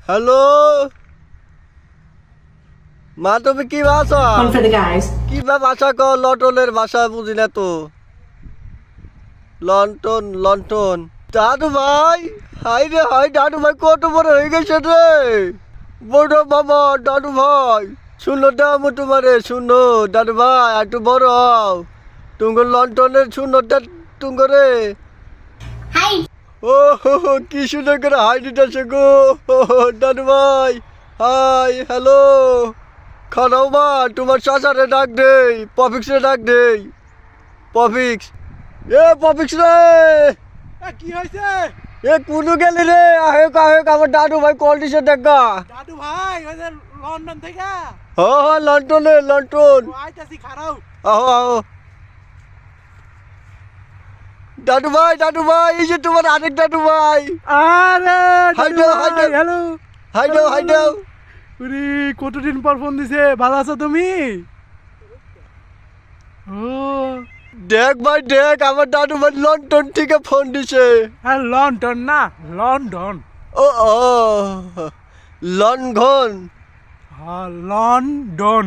Hello মা, তুমি কি ভাষা One for the guys. কি ভাষা কও? লন্ডনের ভাষা বুঝি না তো। লন্ডন লন্ডন দাদু ভাই, হাই রে হাই, দাদু ভাই কত বড় হয়ে গেছে রে। বড় মামা দাদু ভাই, শুনো দাম তোমারে, শুনো দাদু ভাই একটু বড় হও। তুমি লন্ডনের শুনো তুমি রে। Hi. ও হো হো, কি সুন্দর করে হাই দিতেছে গো। দাদু ভাই হাই, হ্যালো। খানাও মা, তোমার চাচারে ডাক দেই, পফিক্স রে ডাক দেই। পফিক্স, এ পফিক্স রে। কি হয়েছে? এ কুনু গেলি রে? আহেক আহেক, আমার দাদু ভাই কল দিছে দেখা। দাদু ভাই ওই যে লন্ডন থেকে হ্যাঁ লন্ডনে লন্ডন। আইতাছি, খারাও। আহো আহো। দাদু ভাই, এই যে তোমার আরেক দাদু ভাই। আরে হাই দাদু দাও, হাই ভাই, দাও। হ্যালো। হাই দাও, হাই দাও। উরি, কতদিন পর ফোন দিছে, ভালো আছো তুমি? ও, দেখ ভাই দেখ, আমার দাদু ভাই লন্ডন থেকে ফোন দিছে। আর লন্ডন না, লন্ডন। ও ও, লন্ডন। হ্যাঁ লন্ডন।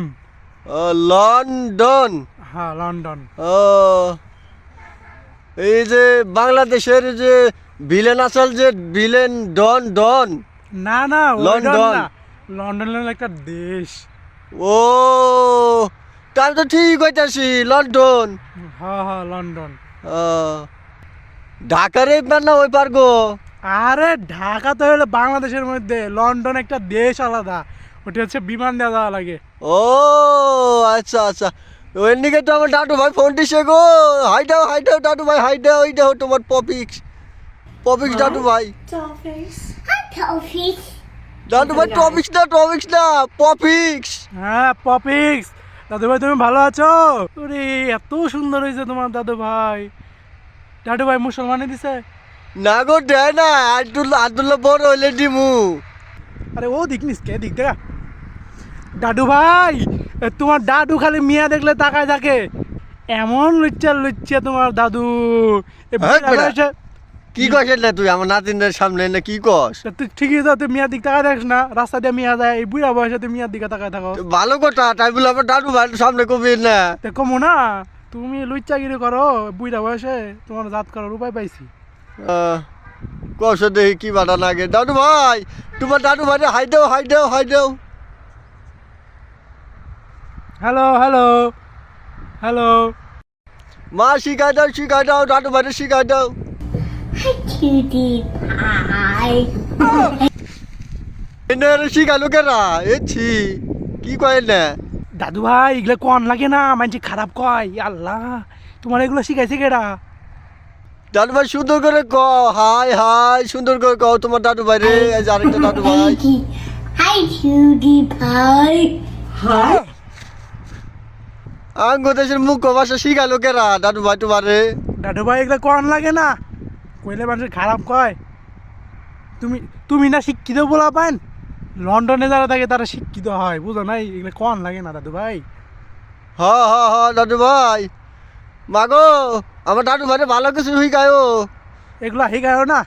লন্ডন। হ্যাঁ লন্ডন। ও, এই যে বাংলাদেশের যে ভিলেন আসল, যে ভিলেন ডন ডন। না না, লন্ডন। লন্ডন না, লন্ডন হলো একটা দেশ। ও, তার তো ঠিক হইতাছি, লন্ডন। হ্যাঁ হ্যাঁ লন্ডন। ও, ঢাকার এই পার না ওই পার গো? আরে ঢাকা তো হলো বাংলাদেশের মধ্যে, লন্ডন একটা দেশ আলাদা, ওটা হচ্ছে বিমান দেওয়া যাওয়া লাগে। ও আচ্ছা আচ্ছা, ওই দিকে তো আমার দাদু ভাই ফোন দিছে গো। হাই দাও দাদু ভাই, হাই দাও। ওই দেখো তোমার পপিক্স, পপিক্স দাদু ভাই। Dollface. Hi, Dollface. দাদু ভাই টপিক্স না পপিক্স। হ্যাঁ পপিক্স। দাদু ভাই তুমি ভালো আছো? ওরে এত সুন্দর হয়েছে তোমার দাদু ভাই। দাদু ভাই মুসলমানি দিছে? না গো, দেয় না। আব্দুল্লাহ বড় হইলে দিমু। আরে ও দিক নিস কে দিক দেখা। দাদু ভাই, তোমার দাদু খালি মিয়া দেখলে তাকায় থাকে, এমন লুচ্চা তোমার দাদু। এ হ্যাঁ, বুড়া বেটা। বয়সে- কি কইছিস না তুই আমার নাতিনের সামনে, না কি কস? তা তুই ঠিকই তো, তুই মিয়ার দিক তাকায় দেখিস না, রাস্তা দিয়ে মিয়া যায়, এই বুড়া বয়সে তুই মিয়ার দিকে তাকায় থাকো। ভালো কথা, তাই বলে আমার দাদু ভাই সামনে কবি না। তে কমো না, তুমি লুচ্চাগিরি করো বুড়া বয়সে, তোমার জাত করার উপায় পাইছি। কস দেখি কি বাধা লাগে। দাদু ভাই, তোমার দাদু ভাই হাই দাও। Hello hello hello. মা শিখাই দাও, দাদু ভাই শিখাই দাও। Hi, cutie pie. এনে শিখালো কেনা এছি, কি কয় না? দাদু ভাই এগুলো কন লাগে না, মানছি খারাপ কয়। ই আল্লাহ, তোমার এগুলো শিখাইছে কেডা? দাদু ভাই সুন্দর করে ক, হাই সুন্দর করে কও তোমার দাদু ভাই রে। এই যে আরেকটা দাদু ভাই। Hi, cutie pie. Hi. আঙ্গ দেশের মুখ্য ভাষা শিখালো কেনা দাদু ভাই তোমারে? দাদু ভাই এগুলো কন লাগে না, কইলে মানুষের খারাপ কয়। তুমি না শিক্ষিত বলা পান, লন্ডনে যারা থাকে তারা শিক্ষিত হয়, বুঝো নাই? এগুলো কন লাগে না দাদু ভাই। হ্যাঁ দাদু ভাই। মাগো, আমার দাদু ভাই ভালো কিছু শিখায়ও। এগুলো শিখায়ও না,